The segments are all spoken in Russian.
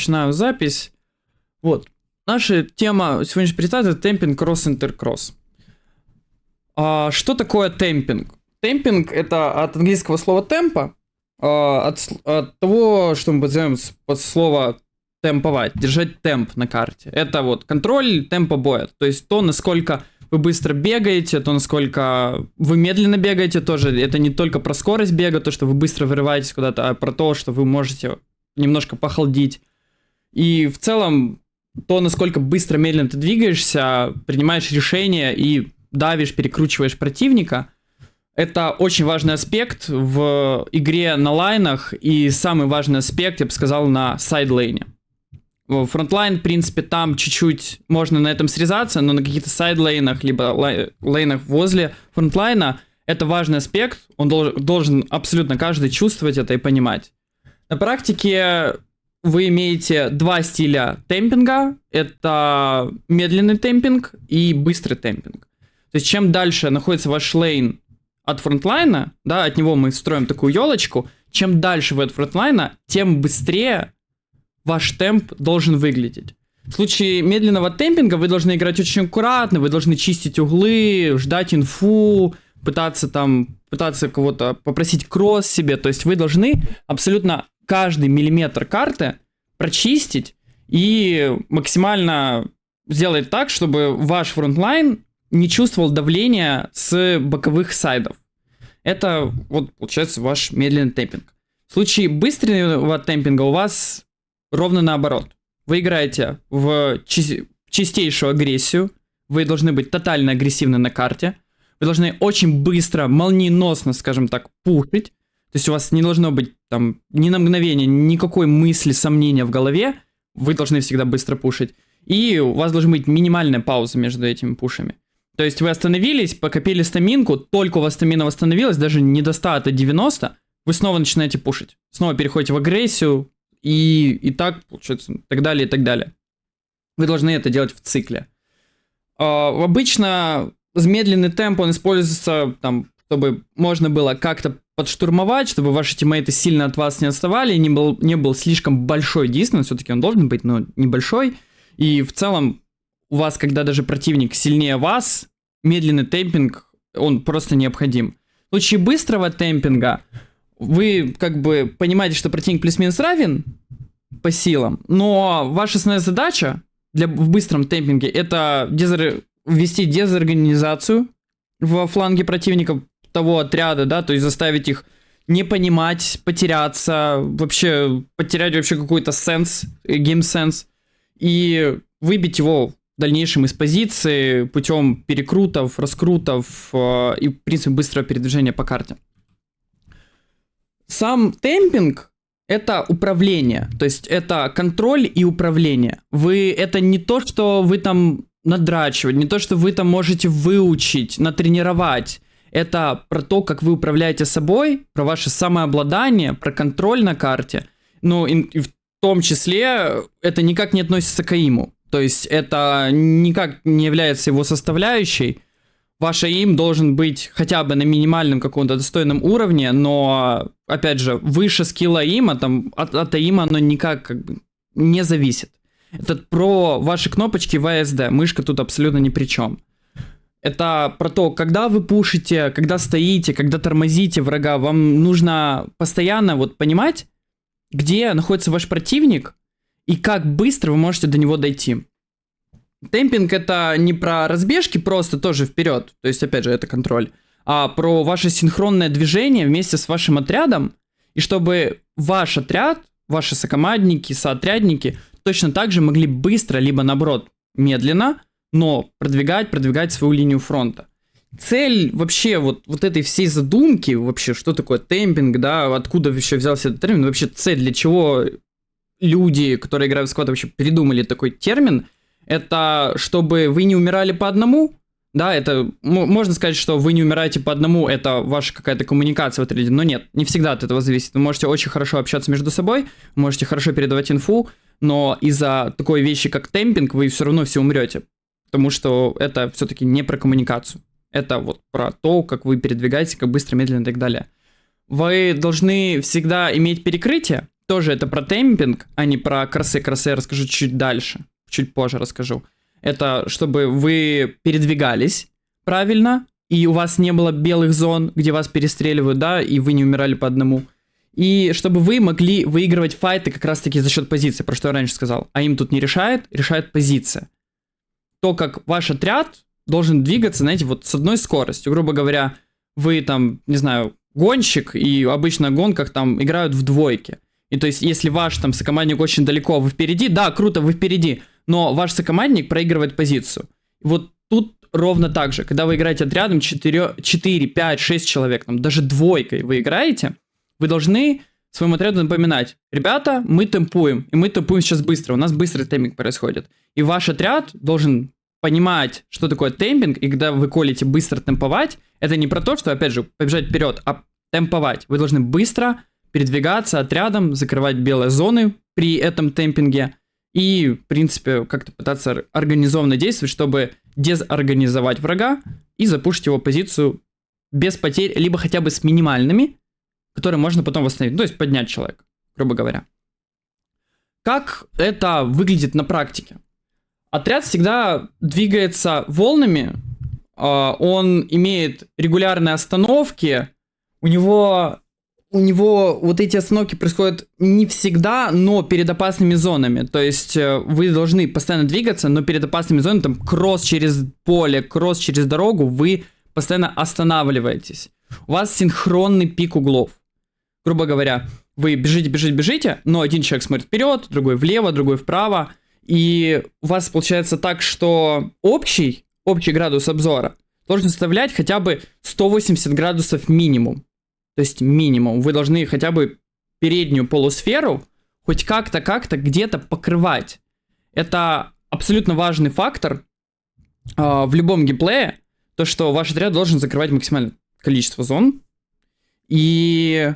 начинаю запись. Вот. Наша тема сегодняшней презентации — это темпинг кросс-интеркросс. Что такое темпинг? Темпинг — это от английского слова темпа, от того, что мы называем под слово темповать, держать темп на карте. Это вот контроль темпа боя, то есть то, насколько вы быстро бегаете, то, насколько вы медленно бегаете, тоже это не только про скорость бега, то, что вы быстро вырываетесь куда-то, а про то, что вы можете немножко похолдить. И в целом то, насколько быстро, медленно ты двигаешься, принимаешь решения и давишь, перекручиваешь противника, это очень важный аспект в игре на лайнах и самый важный аспект, я бы сказал, на сайдлейне. Фронтлайн, в принципе, там чуть-чуть можно на этом срезаться, но на каких-то сайдлейнах, либо лейнах возле фронтлайна это важный аспект, он должен абсолютно каждый чувствовать это и понимать. На практике вы имеете два стиля темпинга, это медленный темпинг и быстрый темпинг. То есть чем дальше находится ваш лейн от фронтлайна, да, от него мы строим такую елочку, чем дальше вы от фронтлайна, тем быстрее ваш темп должен выглядеть. В случае медленного темпинга вы должны играть очень аккуратно, вы должны чистить углы, ждать инфу, пытаться кого-то попросить кросс себе. То есть вы должны абсолютно каждый миллиметр карты прочистить и максимально сделать так, чтобы ваш фронтлайн не чувствовал давления с боковых сайдов. Это вот получается ваш медленный темпинг. В случае быстрого темпинга у вас ровно наоборот. Вы играете в чистейшую агрессию, вы должны быть тотально агрессивны на карте, вы должны очень быстро, молниеносно, скажем так, пушить, то есть у вас не должно быть там ни на мгновение никакой мысли, сомнения в голове, вы должны всегда быстро пушить, и у вас должна быть минимальная пауза между этими пушами. То есть вы остановились, покопили стаминку, только у вас стамина восстановилась, даже не до 100, а до 90, вы снова начинаете пушить, снова переходите в агрессию, и так, получается, и так далее, и так далее. Вы должны это делать в цикле. Обычно медленный темп, он используется, там, чтобы можно было как-то подштурмовать, чтобы ваши тиммейты сильно от вас не отставали, не был слишком большой дистанс, все-таки он должен быть, но небольшой. И в целом у вас, когда даже противник сильнее вас, медленный темпинг, он просто необходим. В случае быстрого темпинга вы как бы понимаете, что противник плюс-минус равен по силам, но ваша основная задача в быстром темпинге — это ввести дезорганизацию во фланге противников того отряда, да, то есть заставить их не понимать, потеряться, потерять вообще какой-то гейм-сенс, и выбить его в дальнейшем из позиции путем перекрутов, раскрутов и, в принципе, быстрого передвижения по карте. Сам темпинг — это управление, то есть это контроль и управление. Это не то, что вы там надрачиваете, не то, что вы там можете выучить, натренировать. Это про то, как вы управляете собой, про ваше самообладание, про контроль на карте. Ну, и в том числе это никак не относится к АИМу. То есть это никак не является его составляющей. Ваш АИМ должен быть хотя бы на минимальном каком-то достойном уровне, но, опять же, выше скилла АИМа, там, от АИМа оно никак как бы не зависит. Это про ваши кнопочки в АСД, мышка тут абсолютно ни при чем. Это про то, когда вы пушите, когда стоите, когда тормозите врага, вам нужно постоянно вот понимать, где находится ваш противник и как быстро вы можете до него дойти. Темпинг — это не про разбежки, просто тоже вперед, то есть, опять же, это контроль, а про ваше синхронное движение вместе с вашим отрядом, и чтобы ваш отряд, ваши сокомандники, соотрядники точно так же могли быстро, либо наоборот, медленно, но продвигать свою линию фронта. Цель вообще вот этой всей задумки, вообще, что такое темпинг, да, откуда вообще взялся этот термин, вообще цель, для чего люди, которые играют в сквад, вообще придумали такой термин, это чтобы вы не умирали по одному, да, это можно сказать, что вы не умираете по одному, это ваша какая-то коммуникация в отряде, но нет, не всегда от этого зависит. Вы можете очень хорошо общаться между собой, можете хорошо передавать инфу, но из-за такой вещи, как темпинг, вы все равно все умрете, потому что это все-таки не про коммуникацию, это вот про то, как вы передвигаетесь, как быстро, медленно и так далее. Вы должны всегда иметь перекрытие, тоже это про темпинг, а не про кроссы. Кроссы я расскажу чуть дальше, чуть позже расскажу. Это чтобы вы передвигались правильно, и у вас не было белых зон, где вас перестреливают, да, и вы не умирали по одному. И чтобы вы могли выигрывать файты как раз-таки за счет позиции, про что я раньше сказал. А им тут не решает позиция. То, как ваш отряд должен двигаться, знаете, вот с одной скоростью. Грубо говоря, вы там, не знаю, гонщик, и обычно в гонках там играют в двойке. И то есть, если ваш там сокомандник очень далеко, вы впереди, да, круто, вы впереди, но ваш сокомандник проигрывает позицию. Вот тут ровно так же, когда вы играете отрядом 4, 5, 6 человек, там, даже двойкой вы играете, вы должны своему отряду напоминать: ребята, мы темпуем, и мы темпуем сейчас быстро, у нас быстрый темпинг происходит. И ваш отряд должен понимать, что такое темпинг, и когда вы колите быстро темповать, это не про то, что, опять же, побежать вперед, а темповать. Вы должны быстро передвигаться отрядом, закрывать белые зоны при этом темпинге и, в принципе, как-то пытаться организованно действовать, чтобы дезорганизовать врага и запушить его позицию без потерь, либо хотя бы с минимальными, которые можно потом восстановить, то есть поднять человека, грубо говоря. Как это выглядит на практике? Отряд всегда двигается волнами, он имеет регулярные остановки, у него вот эти остановки происходят не всегда, но перед опасными зонами. То есть вы должны постоянно двигаться, но перед опасными зонами, там, кросс через поле, кросс через дорогу, вы постоянно останавливаетесь. У вас синхронный пик углов. Грубо говоря, вы бежите, но один человек смотрит вперед, другой влево, другой вправо. И у вас получается так, что общий градус обзора должен составлять хотя бы 180 градусов минимум. То есть минимум. Вы должны хотя бы переднюю полусферу хоть как-то где-то покрывать. Это абсолютно важный фактор в любом геймплее. То, что ваш отряд должен закрывать максимальное количество зон. И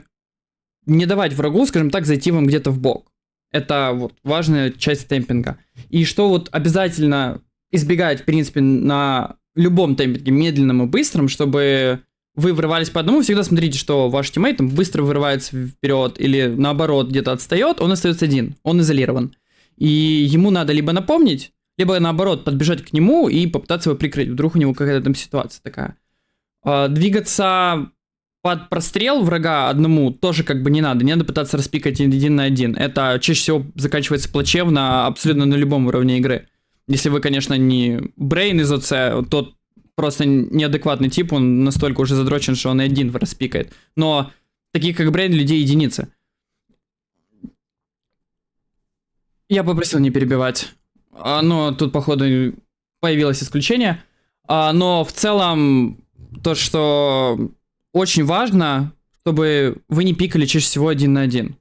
не давать врагу, скажем так, зайти вам где-то в бок. Это вот важная часть темпинга. И что вот обязательно избегать, в принципе, на любом темпинге, медленном и быстром, чтобы вы врывались по одному, всегда смотрите, что ваш тиммейт там быстро вырывается вперед или наоборот где-то отстает, он остается один, он изолирован. И ему надо либо напомнить, либо наоборот подбежать к нему и попытаться его прикрыть. Вдруг у него какая-то там ситуация такая. Двигаться под прострел врага одному тоже как бы не надо пытаться распикать 1 на 1. Это чаще всего заканчивается плачевно абсолютно на любом уровне игры. Если вы, конечно, не Брейн из ОЦ, тот просто неадекватный тип, он настолько уже задрочен, что он и один распикает. Но таких как Брейн людей единицы. Я попросил не перебивать. Но тут, походу, появилось исключение. Но в целом, то, что очень важно, чтобы вы не пикали чаще всего 1 на 1.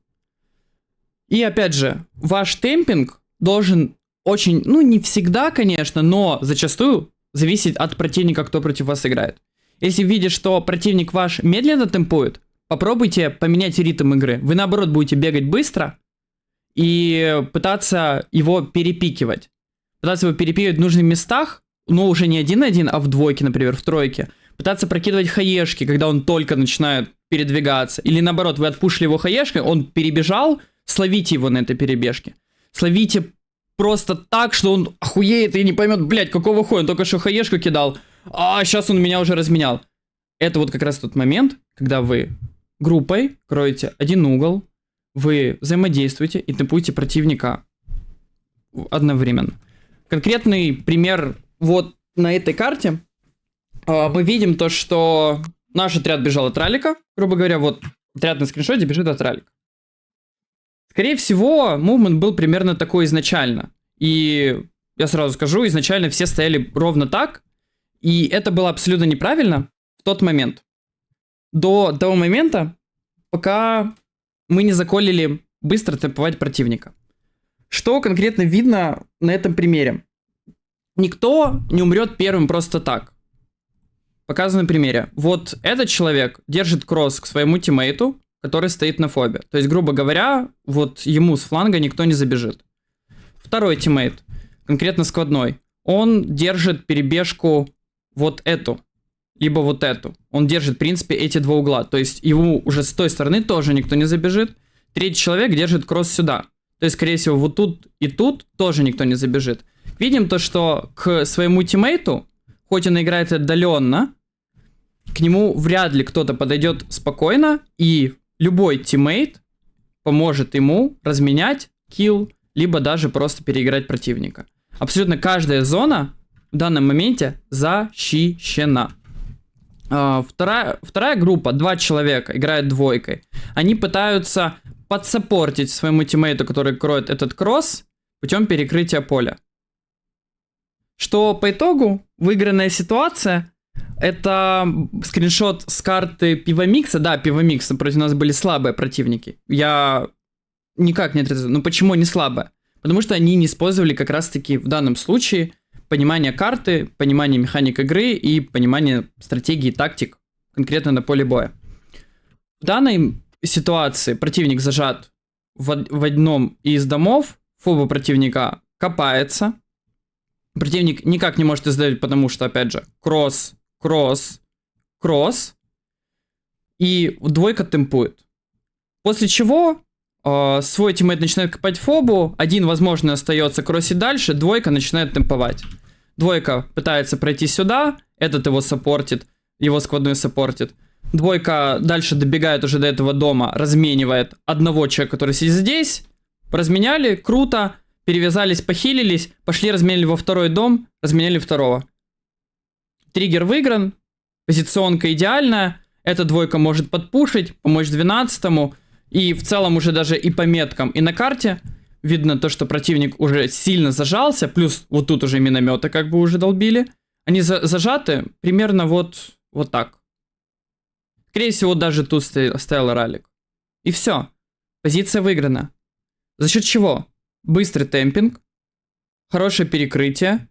И опять же, ваш темпинг должен очень, не всегда, конечно, но зачастую зависеть от противника, кто против вас играет. Если видите, что противник ваш медленно темпует, попробуйте поменять ритм игры. Вы, наоборот, будете бегать быстро и пытаться его перепикивать. Пытаться его перепикивать в нужных местах, но уже не 1 на 1, а в двойке, например, в тройке. Пытаться прокидывать хаешки, когда он только начинает передвигаться. Или наоборот, вы отпушили его хаешкой, он перебежал, словите его на этой перебежке. Словите просто так, что он охуеет и не поймет, блять, какого хуя, он только что хаешку кидал, а сейчас он меня уже разменял. Это вот как раз тот момент, когда вы группой кроете один угол, вы взаимодействуете и темпуете противника одновременно. Конкретный пример вот на этой карте. Мы видим то, что наш отряд бежал от раллика. Грубо говоря, вот отряд на скриншоте бежит от раллика. Скорее всего, мувмент был примерно такой изначально. И я сразу скажу, изначально все стояли ровно так. И это было абсолютно неправильно в тот момент. До того момента, пока мы не заколили быстро темповать противника. Что конкретно видно на этом примере? Никто не умрет первым просто так. Показано на примере. Вот этот человек держит кросс к своему тиммейту, который стоит на фобе. То есть, грубо говоря, вот ему с фланга никто не забежит. Второй тиммейт, конкретно сквадной, он держит перебежку вот эту, либо вот эту. Он держит, в принципе, эти два угла. То есть, ему уже с той стороны тоже никто не забежит. третий человек держит кросс сюда. То есть, скорее всего, вот тут и тут тоже никто не забежит. Видим то, что к своему тиммейту, хоть он играет отдаленно, к нему вряд ли кто-то подойдет спокойно, и любой тиммейт поможет ему разменять килл, либо даже просто переиграть противника. Абсолютно каждая зона в данном моменте защищена. Вторая группа, 2 человека, играет двойкой. Они пытаются подсаппортить своему тиммейту, который кроет этот кросс, путем перекрытия поля. Что по итогу выигранная ситуация, это скриншот с карты Пивомикса. Да, Пивомикса, против нас были слабые противники. Я никак не отрицаю. Но почему не слабые? Потому что они не использовали как раз-таки в данном случае понимание карты, понимание механик игры и понимание стратегии и тактик конкретно на поле боя. В данной ситуации противник зажат в одном из домов, фоба противника копается. Противник никак не может издать, потому что, опять же, кросс, кросс, кросс. И двойка темпует. После чего свой тиммейт начинает копать фобу, один, возможно, остается кроссить дальше, двойка начинает темповать. Двойка пытается пройти сюда, этот его саппортит, его сквадной саппортит. Двойка дальше добегает уже до этого дома, разменивает одного человека, который сидит здесь. Разменяли, круто, перевязались, похилились, пошли разменяли во второй дом, разменяли второго. Триггер выигран, позиционка идеальная, эта двойка может подпушить, помочь 12-му. И в целом уже даже и по меткам, и на карте видно то, что противник уже сильно зажался, плюс вот тут уже минометы как бы уже долбили. Они зажаты примерно вот так. Скорее всего, даже тут стоял ралик. И все. Позиция выиграна. За счет чего? Быстрый темпинг, хорошее перекрытие,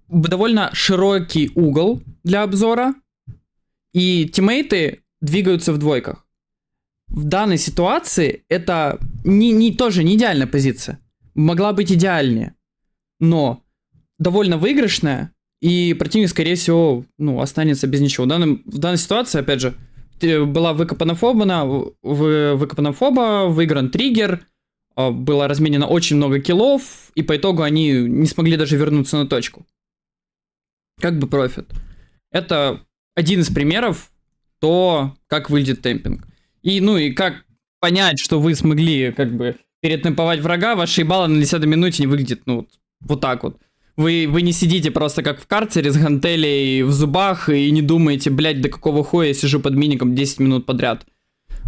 довольно широкий угол для обзора, и тиммейты двигаются в двойках. В данной ситуации это тоже не идеальная позиция. Могла быть идеальнее. Но довольно выигрышная. И противник, скорее всего, останется без ничего. В данной ситуации, опять же, была выкопана фоба, выигран триггер. Было разменено очень много киллов. И по итогу они не смогли даже вернуться на точку. Как бы профит. Это один из примеров то, как выглядит темпинг. И как понять, что вы смогли как бы перетемповать врага, ваша ебало на 10-й минуте не выглядит, вот так вот. Вы не сидите просто как в карцере с гантелей в зубах и не думаете, блядь, до какого хуя я сижу под миником 10 минут подряд.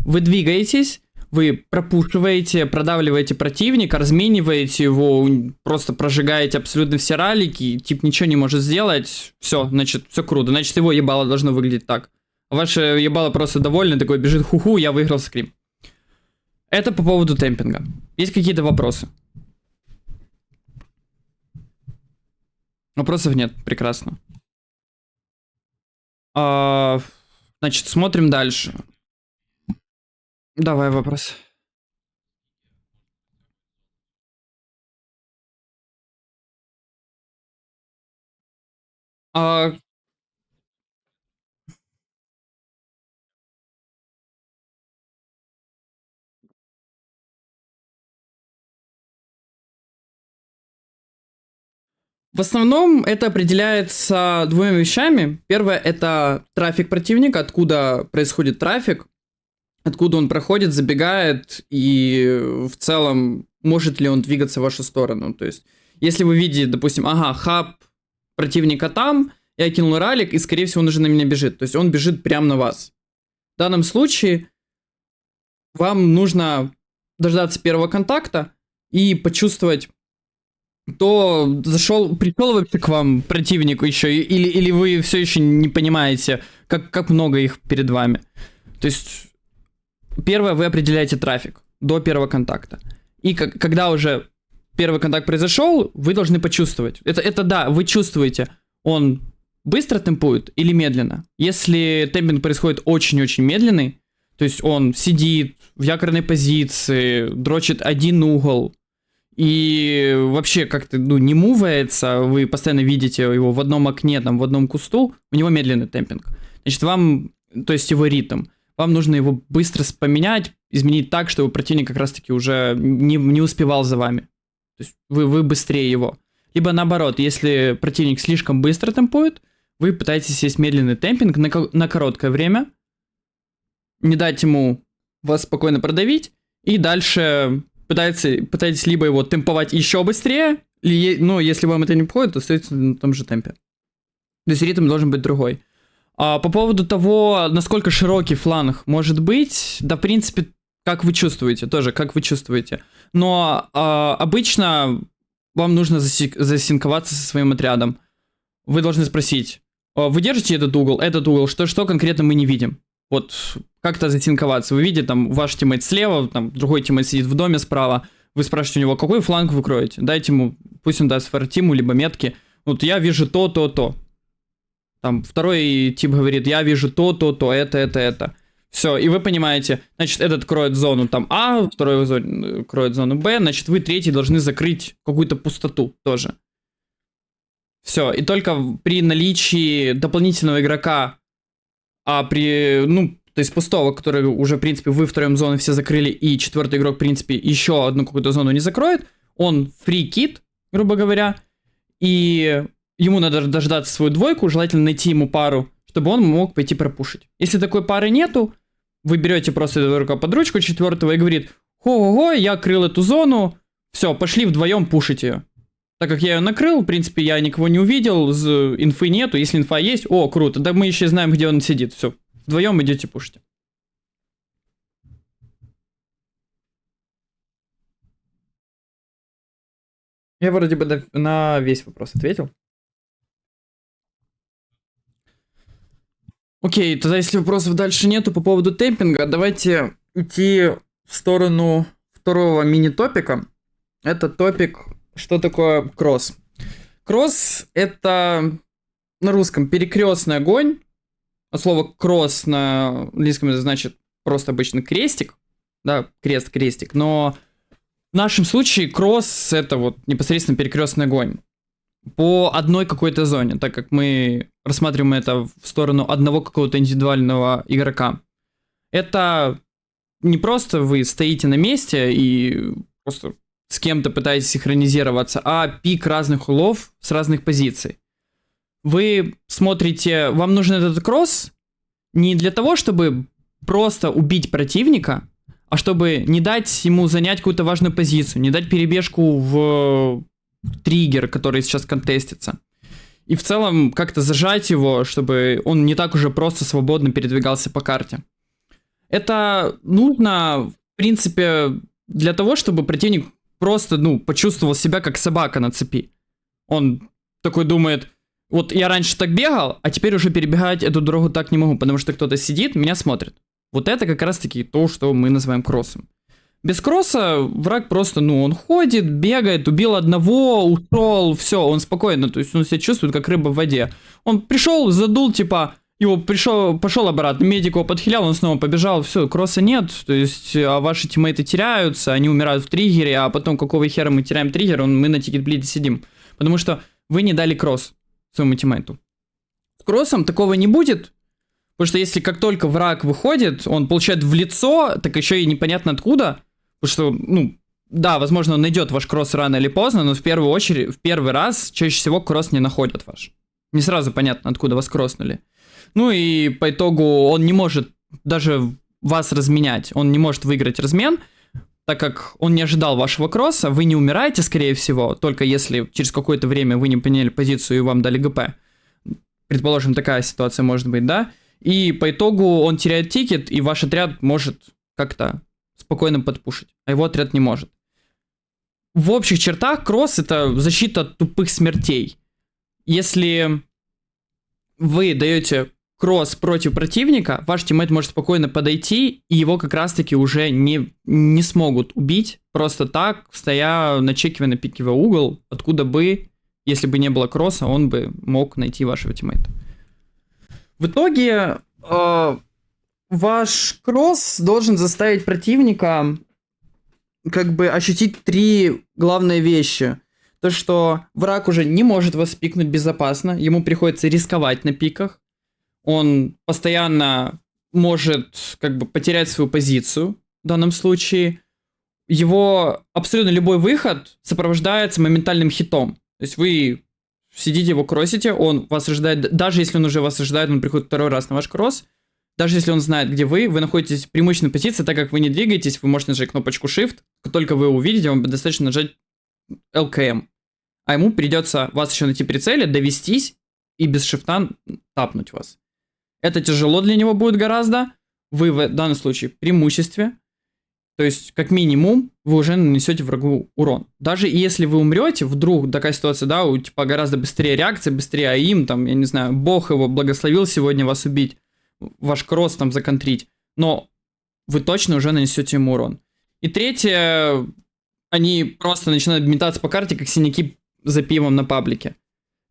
Вы двигаетесь, вы пропушиваете, продавливаете противника, размениваете его, просто прожигаете абсолютно все ралики, тип ничего не может сделать, все, значит, все круто, значит, его ебало должно выглядеть так. Ваше ебало просто довольно, такой бежит, ху-ху, я выиграл скрим. Это по поводу темпинга. Есть какие-то вопросы? Вопросов нет, прекрасно. Значит, смотрим дальше. Давай вопрос. В основном это определяется двумя вещами. Первое — это трафик противника, откуда происходит трафик, откуда он проходит, забегает, и в целом может ли он двигаться в вашу сторону. То есть, если вы видите, допустим, хаб противника там, я кинул ралик, и, скорее всего, он уже на меня бежит. То есть, он бежит прямо на вас. В данном случае вам нужно дождаться первого контакта и почувствовать, пришел вообще к вам противник еще, или вы все еще не понимаете, как много их перед вами. То есть, первое, вы определяете трафик до первого контакта. И когда уже первый контакт произошел, вы должны почувствовать. Это да, вы чувствуете, он быстро темпует или медленно. Если темпинг происходит очень-очень медленный, то есть он сидит в якорной позиции, дрочит один угол, и вообще как-то, не мувается, вы постоянно видите его в одном окне, там, в одном кусту, у него медленный темпинг. Значит, то есть его ритм, вам нужно его быстро поменять, изменить так, чтобы противник как раз-таки уже не успевал за вами. То есть вы быстрее его. Либо наоборот, если противник слишком быстро темпует, вы пытаетесь сесть медленный темпинг на короткое время, не дать ему вас спокойно продавить, и дальше пытаетесь либо его темповать еще быстрее, но если вам это не подходит, то остается на том же темпе. То есть ритм должен быть другой. А по поводу того, насколько широкий фланг может быть, да, в принципе, как вы чувствуете, тоже как вы чувствуете. Но обычно вам нужно засинковаться со своим отрядом. Вы должны спросить, вы держите этот угол, что конкретно мы не видим. Вот как-то засинковаться. Вы видите, там ваш тиммейт слева, там другой тиммейт сидит в доме справа. Вы спрашиваете у него, какой фланг вы кроете. Дайте ему, пусть он даст фартиму, либо метки. Вот я вижу то. Там второй тип говорит, я вижу то, это. Все, и вы понимаете, значит, этот кроет зону там А, второй кроет зону Б, значит, вы третий должны закрыть какую-то пустоту тоже. Все, и только при наличии дополнительного игрока, то есть пустого, который уже, в принципе, вы втроем зону все закрыли, и четвертый игрок, в принципе, еще одну какую-то зону не закроет, он фри-кит, грубо говоря, и ему надо дождаться свою двойку, желательно найти ему пару, чтобы он мог пойти пропушить. Если такой пары нету, вы берете просто этого игрока под ручку четвертого и говорит, хо-хо-хо, я крыл эту зону, все, пошли вдвоем пушить ее. Так как я ее накрыл, в принципе, я никого не увидел, инфы нету, если инфа есть, о, круто, да мы еще знаем, где он сидит, все, вдвоем идете пушите. Я вроде бы на весь вопрос ответил. Окей, тогда если вопросов дальше нету по поводу темпинга, давайте идти в сторону второго мини-топика. Это топик, что такое кросс. Кросс — это на русском перекрестный огонь. От слова кросс на английском это значит просто обычно крестик. Да, крест-крестик. Но в нашем случае кросс — это вот непосредственно перекрестный огонь по одной какой-то зоне, так как мы рассматриваем это в сторону одного какого-то индивидуального игрока. Это не просто вы стоите на месте и просто с кем-то пытаетесь синхронизироваться, а пик разных улов с разных позиций. Вы смотрите, вам нужен этот кросс не для того, чтобы просто убить противника, а чтобы не дать ему занять какую-то важную позицию, не дать перебежку в триггер, который сейчас контестится. И в целом как-то зажать его, чтобы он не так уже просто свободно передвигался по карте. Это нужно, в принципе, для того, чтобы противник просто, почувствовал себя как собака на цепи. Он такой думает, вот я раньше так бегал, а теперь уже перебегать эту дорогу так не могу, потому что кто-то сидит, меня смотрит. Вот это как раз-таки то, что мы называем кроссом. Без кросса враг просто, он ходит, бегает, убил одного, ушел, все, он спокойно, то есть он себя чувствует как рыба в воде. Он пришел, задул, его пошел обратно, медик его подхилял, он снова побежал, все, кросса нет, то есть а ваши тиммейты теряются, они умирают в триггере, а потом какого хера мы теряем триггер, мы на тикетблиде сидим, потому что вы не дали кросс своему тиммейту. С кроссом такого не будет, потому что если как только враг выходит, он получает в лицо, так еще и непонятно откуда. Потому что, да, возможно, он найдет ваш кросс рано или поздно, но в первый раз чаще всего кросс не находят ваш. Не сразу понятно, откуда вас кросснули. И по итогу он не может даже вас разменять, он не может выиграть размен, так как он не ожидал вашего кросса, вы не умираете, скорее всего, только если через какое-то время вы не поменяли позицию и вам дали ГП. Предположим, такая ситуация может быть, да? И по итогу он теряет тикет, и ваш отряд может как-то спокойно подпушить, а его отряд не может. В общих чертах кросс — это защита от тупых смертей. Если вы даете кросс против противника, ваш тиммейт может спокойно подойти, и его как раз-таки уже не смогут убить, просто так, стоя, начекивая, напикивая угол, откуда бы, если бы не было кросса, он бы мог найти вашего тиммейта. В итоге ваш кросс должен заставить противника ощутить 3 главные вещи. То, что враг уже не может вас пикнуть безопасно, ему приходится рисковать на пиках, он постоянно может потерять свою позицию, в данном случае, его абсолютно любой выход сопровождается моментальным хитом. То есть вы сидите, его кроссите, он вас ожидает, даже если он уже вас ожидает, он приходит второй раз на ваш кросс, даже если он знает, где вы находитесь в преимущественной позиции, так как вы не двигаетесь, вы можете нажать кнопочку Shift, как только вы увидите, вам достаточно нажать LKM. А ему придется вас еще найти при цели, довестись и без шифта тапнуть вас. Это тяжело для него будет гораздо. Вы в данном случае в преимуществе. То есть, как минимум, вы уже нанесете врагу урон. Даже если вы умрете, вдруг такая ситуация, да, у типа гораздо быстрее реакция, быстрее АИМ, там, я не знаю, бог его благословил сегодня вас убить, ваш кросс там законтрить, но вы точно уже нанесете ему урон. И третье, они просто начинают метаться по карте, как синяки за пивом на паблике.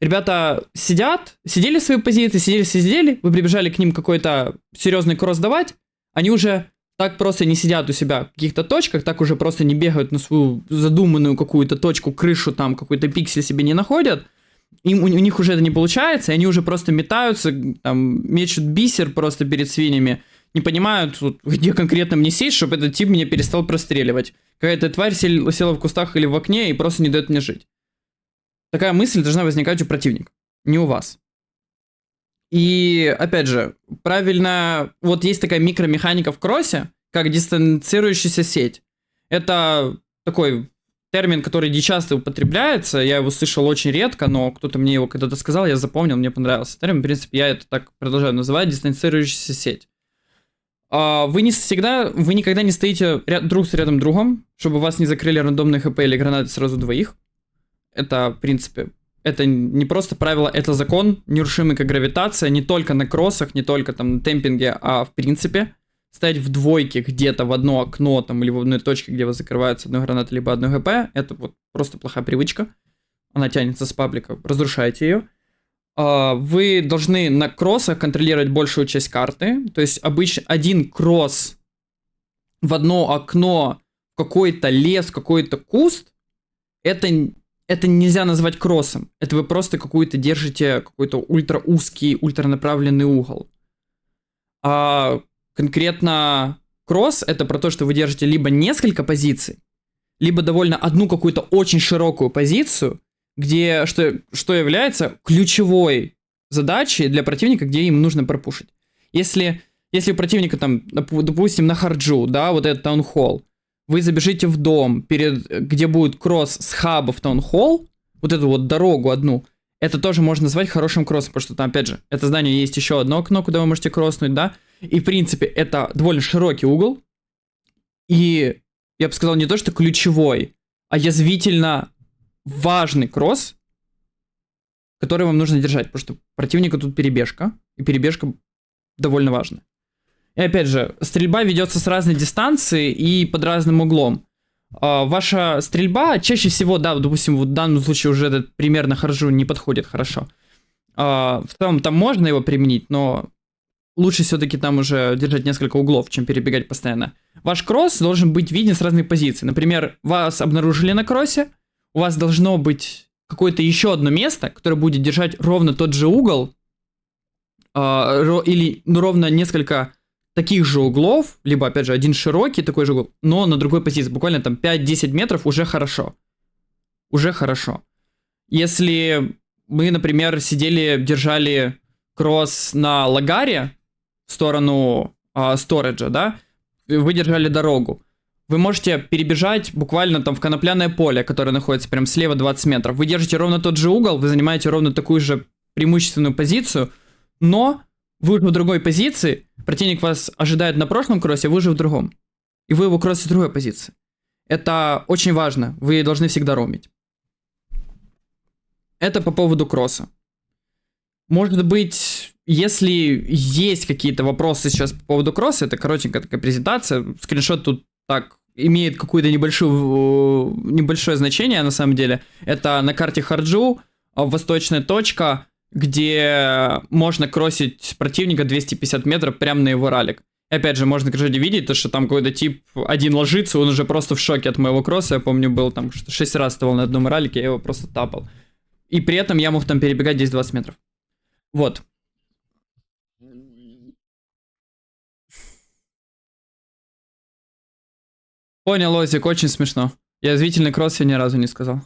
Ребята сидели в своей позиции, сидели, вы прибежали к ним какой-то серьезный кросс давать, они уже так просто не сидят у себя в каких-то точках, так уже просто не бегают на свою задуманную какую-то точку, крышу там, какой-то пиксель себе не находят, у них уже это не получается, и они уже просто метаются, там, мечут бисер просто перед свиньями, не понимают, где конкретно мне сесть, чтобы этот тип меня перестал простреливать. Какая-то тварь села в кустах или в окне и просто не дает мне жить. Такая мысль должна возникать у противника, не у вас. И, опять же, правильно, вот есть такая микромеханика в кроссе, как дистанцирующаяся сеть. Это такой термин, который не часто употребляется, я его слышал очень редко, но кто-то мне его когда-то сказал, я запомнил, мне понравился термин, в принципе, я это так продолжаю называть, дистанцирующаяся сеть. Вы никогда не стоите друг с рядом другом, чтобы вас не закрыли рандомные хп или гранаты сразу двоих. Это, в принципе, это не просто правило, это закон, нерушимый как гравитация, не только на кроссах, не только там на темпинге, а в принципе. Стоять в двойке где-то в одно окно там или в одной точке, где вас закрывается одной гранатой либо одной ГП, это вот просто плохая привычка. Она тянется с паблика, разрушайте ее. Вы должны на кроссах контролировать большую часть карты. То есть обычно один кросс в одно окно, в какой-то лес, какой-то куст, это нельзя назвать кроссом. Это вы просто какую-то держите, какой-то ультраузкий, ультранаправленный угол. А конкретно кросс это про то, что вы держите либо несколько позиций, либо довольно одну какую-то очень широкую позицию, где что является ключевой задачей для противника, где им нужно пропушить. Если у противника там, допустим, на харджу, да, вот этот таунхолл, вы забежите в дом, где будет кросс с хаба в таунхолл, вот эту вот дорогу одну, это тоже можно назвать хорошим кроссом, потому что там, опять же, это здание есть еще одно окно, куда вы можете кросснуть, да, и, в принципе, это довольно широкий угол, и я бы сказал не то, что ключевой, а язвительно важный кросс, который вам нужно держать, потому что противника тут перебежка, и перебежка довольно важна. И опять же, стрельба ведется с разной дистанции и под разным углом. Ваша стрельба чаще всего, да, допустим, в данном случае уже этот пример на харджу не подходит хорошо. В целом там можно его применить, но лучше все-таки там уже держать несколько углов, чем перебегать постоянно. Ваш кросс должен быть виден с разных позиций. Например, вас обнаружили на кроссе, у вас должно быть какое-то еще одно место, которое будет держать ровно тот же угол, или ровно несколько таких же углов, либо, опять же, один широкий такой же угол, но на другой позиции, буквально там 5-10 метров уже хорошо. Уже хорошо. Если мы, например, держали кросс на лагаре в сторону сториджа, да, вы держали дорогу, вы можете перебежать буквально там в конопляное поле, которое находится прям слева 20 метров. Вы держите ровно тот же угол, вы занимаете ровно такую же преимущественную позицию, но вы уже в другой позиции, противник вас ожидает на прошлом кроссе, вы уже в другом. И вы его кроссите в другой позиции. Это очень важно, вы должны всегда роумить. Это по поводу кросса. Может быть, если есть какие-то вопросы сейчас по поводу кросса, это коротенькая такая презентация, скриншот тут так имеет какое-то небольшое значение на самом деле. Это на карте Харджу, восточная точка, где можно кроссить противника 250 метров прямо на его ралик. И опять же, можно, конечно, видеть, то, что там какой-то тип один ложится, он уже просто в шоке от моего кросса. Я помню, был там, что 6 раз вставал на одном ралике, я его просто тапал. И при этом я мог там перебегать 10-20 метров. Вот. Понял, Лозик, очень смешно. Язвительный кросс я ни разу не сказал.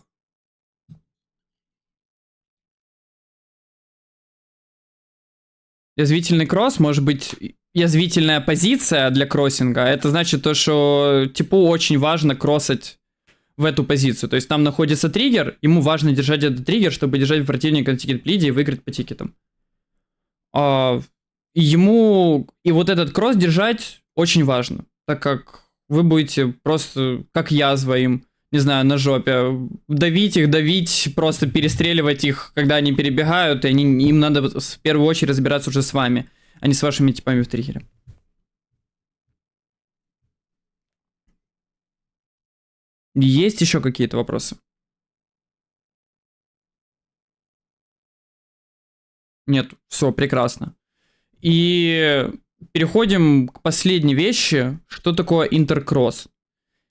Язвительный кросс может быть язвительная позиция для кроссинга. Это значит то, что типу очень важно кроссать в эту позицию. То есть там находится триггер, ему важно держать этот триггер, чтобы держать противника на тикет-плиде и выиграть по тикетам. Ему и вот этот кросс держать очень важно, так как вы будете просто как язва им, не знаю, на жопе. Давить их, давить, просто перестреливать их, когда они перебегают, и им надо в первую очередь разбираться уже с вами, а не с вашими типами в триггере. Есть еще какие-то вопросы? Нет, все, прекрасно. И переходим к последней вещи. Что такое интеркросс?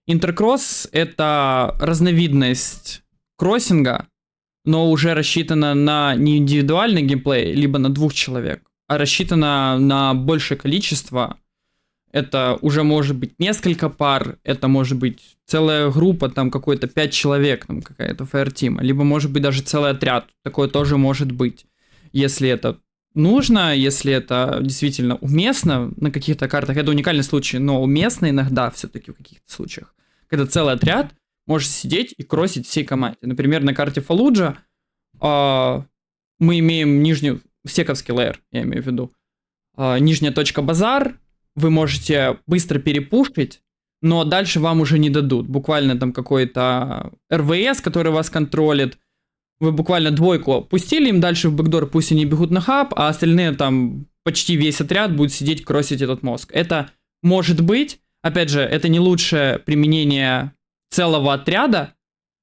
Интеркросс — это разновидность кроссинга, но уже рассчитана на не индивидуальный геймплей, либо на 2 человек, а рассчитана на большее количество. Это уже может быть несколько пар, это может быть целая группа, там какой-то 5 человек, там какая-то фаер-тима, либо может быть даже целый отряд. Такое тоже может быть. Если это нужно, если это действительно уместно на каких-то картах, это уникальный случай, но уместно иногда все-таки в каких-то случаях, когда целый отряд может сидеть и кроссить всей команде. Например, на карте Фалуджа мы имеем нижнюю, сековский лейер, я имею в виду, нижняя точка базар, вы можете быстро перепушить, но дальше вам уже не дадут. Буквально там какой-то РВС, который вас контролит, вы буквально 2 пустили им дальше в бэкдор, пусть они бегут на хаб, а остальные там почти весь отряд будет сидеть кроссить этот мозг. Это может быть, опять же, это не лучшее применение целого отряда,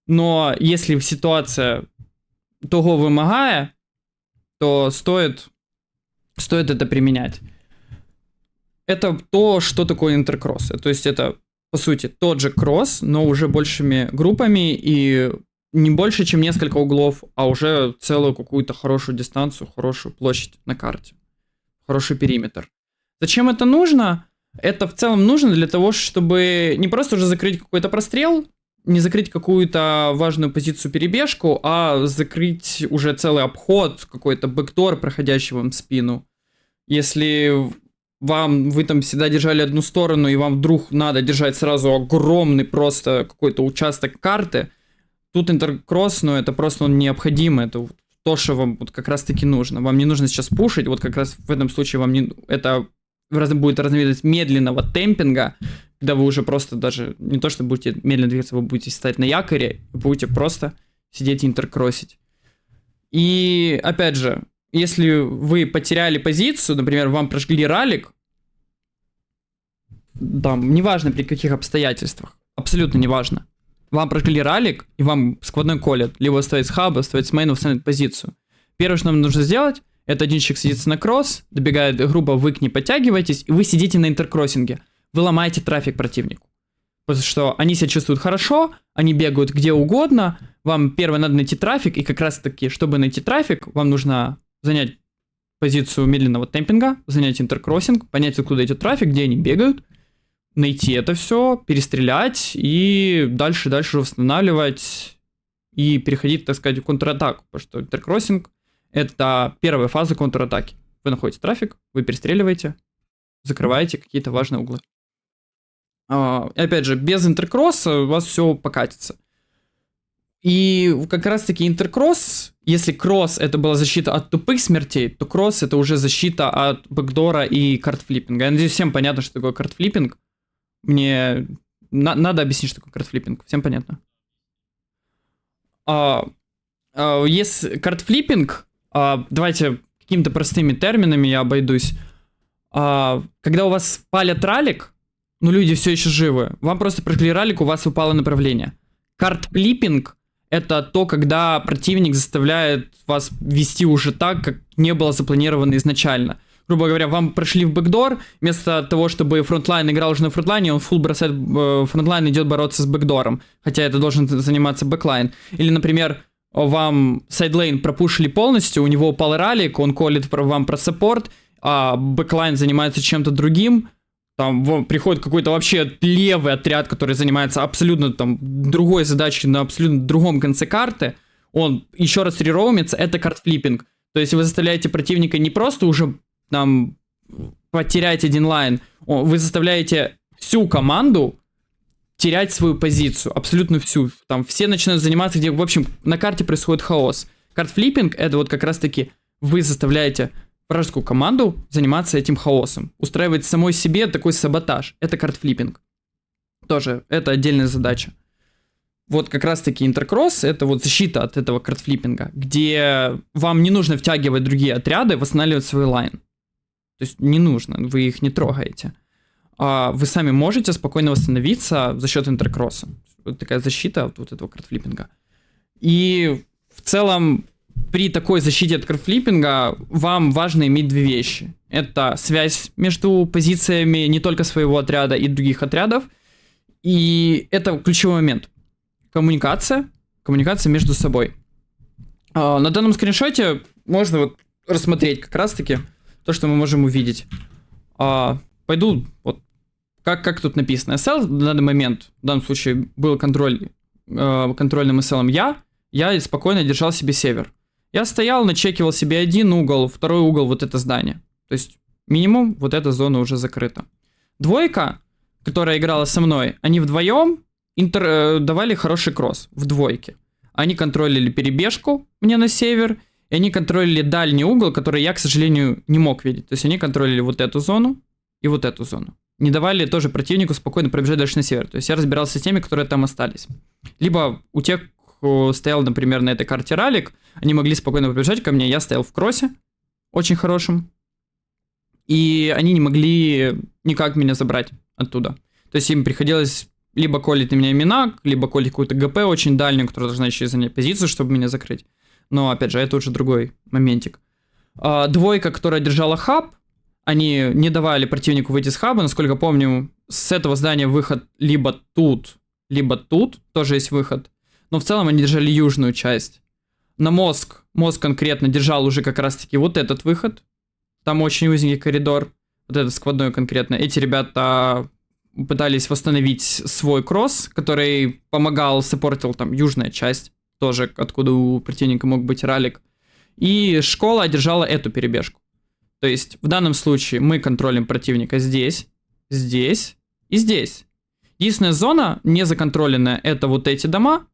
но если ситуация того вымогая, то стоит это применять. Это то, что такое интеркросс. То есть это, по сути, тот же кросс, но уже большими группами и не больше, чем несколько углов, а уже целую какую-то хорошую дистанцию, хорошую площадь на карте. Хороший периметр. Зачем это нужно? Это в целом нужно для того, чтобы не просто уже закрыть какой-то прострел, не закрыть какую-то важную позицию перебежку, а закрыть уже целый обход, какой-то бэкдор, проходящий вам в спину. Если вы там всегда держали одну сторону, и вам вдруг надо держать сразу огромный просто какой-то участок карты, тут интеркросс, но это просто он необходим, это то, что вам вот как раз-таки нужно. Вам не нужно сейчас пушить, вот как раз в этом случае вам не... Это будет разновидность медленного темпинга, когда вы уже просто даже не то, что будете медленно двигаться, вы будете стоять на якоре, будете просто сидеть и интеркроссить. И опять же, если вы потеряли позицию, например, вам прожгли ралик, там, неважно при каких обстоятельствах, абсолютно неважно, вам прожгли ралик, и вам сквозной колят, либо ставить с хаба, ставить с мейна, ставить позицию. Первое, что нам нужно сделать, это один человек садится на кросс, добегает грубо, вы к ней подтягиваетесь, и вы сидите на интеркроссинге. Вы ломаете трафик противнику. Потому что они себя чувствуют хорошо, они бегают где угодно, вам первое надо найти трафик, и как раз таки, чтобы найти трафик, вам нужно занять позицию медленного темпинга, занять интеркроссинг, понять, откуда идет трафик, где они бегают, найти это все, перестрелять и дальше восстанавливать и переходить, так сказать, в контратаку, потому что интеркроссинг — это первая фаза контратаки. Вы находите трафик, вы перестреливаете, закрываете какие-то важные углы. Опять же, без интеркросса у вас все покатится. И как раз-таки интеркросс, если кросс это была защита от тупых смертей, то кросс это уже защита от бэкдора и картфлиппинга. Я надеюсь, всем понятно, что такое картфлиппинг. Мне надо объяснить, что такое картфлиппинг. Всем понятно? Если картфлиппинг, давайте какими-то простыми терминами я обойдусь. Когда у вас палят ралик, но люди все еще живы, вам просто прожгли ралик, у вас упало направление. Картфлиппинг — это то, когда противник заставляет вас вести уже так, как не было запланировано изначально. Грубо говоря, вам прошли в бэкдор, вместо того, чтобы фронтлайн играл уже на фронтлайне, он фулл бросает фронтлайн, идет бороться с бэкдором, хотя это должен заниматься бэклайн. Или, например, вам сайдлейн пропушили полностью, у него упал ралик, он колет вам про саппорт, а бэклайн занимается чем-то другим, там приходит какой-то вообще левый отряд, который занимается абсолютно там другой задачей на абсолютно другом конце карты, он еще раз рероумится, это картфлиппинг. То есть вы заставляете противника не просто уже там потерять один лайн, вы заставляете всю команду терять свою позицию, абсолютно всю. Там все начинают заниматься, где, в общем, на карте происходит хаос. Картфлиппинг — это вот как раз-таки вы заставляете вражескую команду заниматься этим хаосом, устраивать самой себе такой саботаж. Это картфлиппинг. Тоже, это отдельная задача. Вот как раз-таки интеркросс — это вот защита от этого картфлиппинга, где вам не нужно втягивать другие отряды, восстанавливать свой лайн. То есть не нужно, вы их не трогаете. Вы сами можете спокойно восстановиться за счет интеркросса. Вот такая защита от вот этого картфлиппинга. И в целом при такой защите от картфлиппинга вам важно иметь две вещи. Это связь между позициями не только своего отряда и других отрядов. И это ключевой момент. Коммуникация между собой. На данном скриншоте можно вот рассмотреть как раз-таки то, что мы можем увидеть. Пойду, вот, как тут написано. SL в данный момент, в данном случае, был контрольным SL я спокойно держал себе север. Я стоял, начекивал себе один угол, второй угол вот это здание. То есть минимум вот эта зона уже закрыта. Двойка, которая играла со мной, они вдвоем давали хороший кросс в двойке. Они контролили перебежку мне на север, и они контролили дальний угол, который я, к сожалению, не мог видеть. То есть они контролили вот эту зону и вот эту зону. Не давали тоже противнику спокойно пробежать дальше на север. То есть я разбирался с теми, которые там остались. Либо у тех, кто стоял, например, на этой карте ралик, они могли спокойно пробежать ко мне. Я стоял в кроссе, очень хорошем. И они не могли никак меня забрать оттуда. То есть им приходилось либо колить на меня минак, либо колить какую-то ГП очень дальнюю, которая должна еще занять позицию, чтобы меня закрыть. Но, опять же, это уже другой моментик. Двойка, которая держала хаб, они не давали противнику выйти с хаба. Насколько помню, с этого здания выход либо тут, тоже есть выход. Но в целом они держали южную часть. На мозг конкретно держал уже как раз-таки вот этот выход. Там очень узенький коридор. Вот этот сквозной конкретно. Эти ребята пытались восстановить свой кросс, который помогал, саппортил там южная часть. Тоже откуда у противника мог быть ралик. И школа одержала эту перебежку. То есть в данном случае мы контролим противника здесь, здесь и здесь. Единственная зона не законтроленная — это вот эти дома.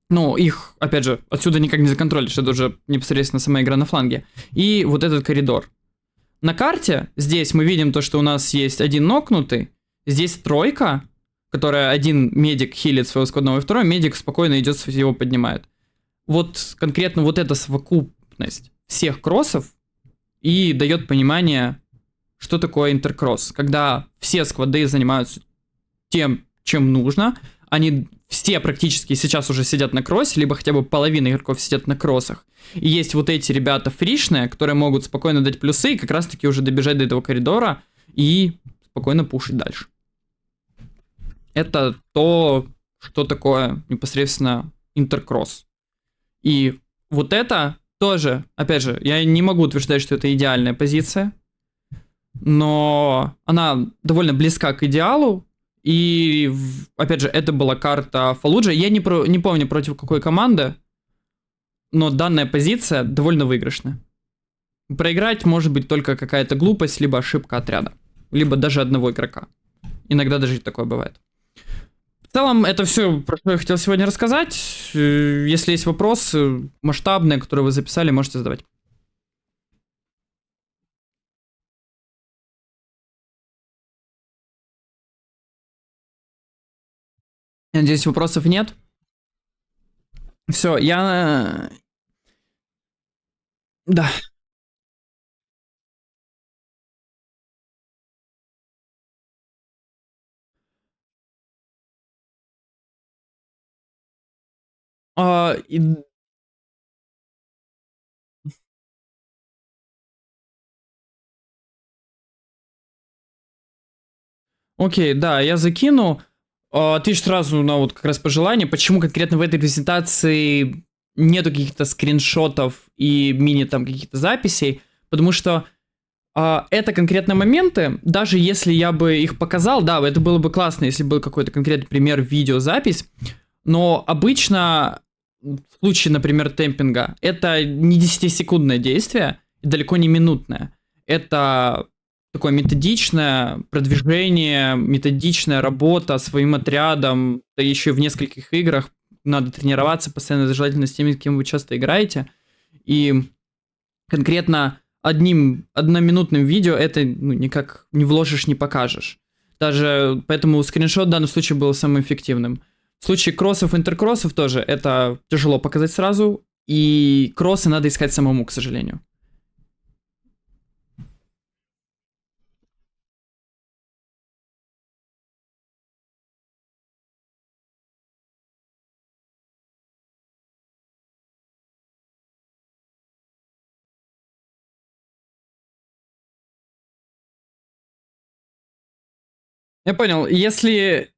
Ну, их, опять же, отсюда никак не законтролишь, это уже непосредственно сама игра на фланге. И вот этот коридор. На карте здесь мы видим то, что у нас есть один нокнутый, здесь тройка, которая один медик хилит своего сквадного, и второй медик спокойно идет, его поднимает. Вот конкретно вот эта совокупность всех кроссов и дает понимание, что такое интеркросс. Когда все сквады занимаются тем, чем нужно, они все практически сейчас уже сидят на кроссе, либо хотя бы половина игроков сидят на кроссах. И есть вот эти ребята фришные, которые могут спокойно дать плюсы и как раз-таки уже добежать до этого коридора и спокойно пушить дальше. Это то, что такое непосредственно интеркросс. И вот это тоже, опять же, я не могу утверждать, что это идеальная позиция, но она довольно близка к идеалу. И, опять же, это была карта Фаллуджа. Я не помню, против какой команды, но данная позиция довольно выигрышная. Проиграть может быть только какая-то глупость, либо ошибка отряда, либо даже одного игрока. Иногда даже такое бывает. В целом, это все, про что я хотел сегодня рассказать. Если есть вопросы масштабные, которые вы записали, можете задавать. Я надеюсь, вопросов нет. Все, я... Да. А, и- Окей, да, я закину. Отвечу сразу на вот как раз пожелание, почему конкретно в этой презентации нету каких-то скриншотов и мини там каких-то записей, потому что Это конкретно моменты, даже если я бы их показал, да, это было бы классно, если был какой-то конкретный пример, видеозапись, но обычно в случае, например, темпинга, это не 10-секундное действие, далеко не минутное. Это такое методичное продвижение, методичная работа своим отрядом, да еще и в нескольких играх. Надо тренироваться постоянно, желательно с теми, с кем вы часто играете. И конкретно одноминутным видео это никак не вложишь, не покажешь. Даже поэтому скриншот в данном случае был самым эффективным. В случае кроссов, интеркроссов тоже это тяжело показать сразу, и кроссы надо искать самому, к сожалению. Я понял, если...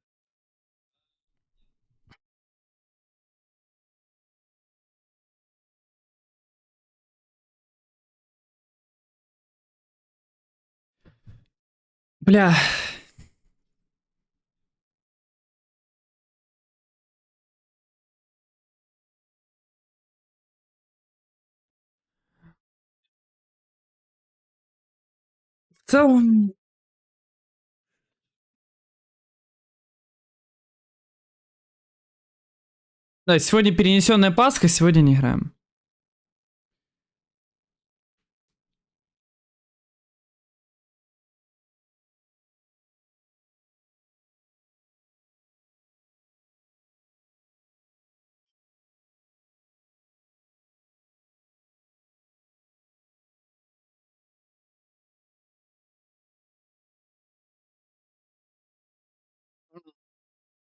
Бля, в целом... Да, сегодня перенесенная Пасха, сегодня не играем.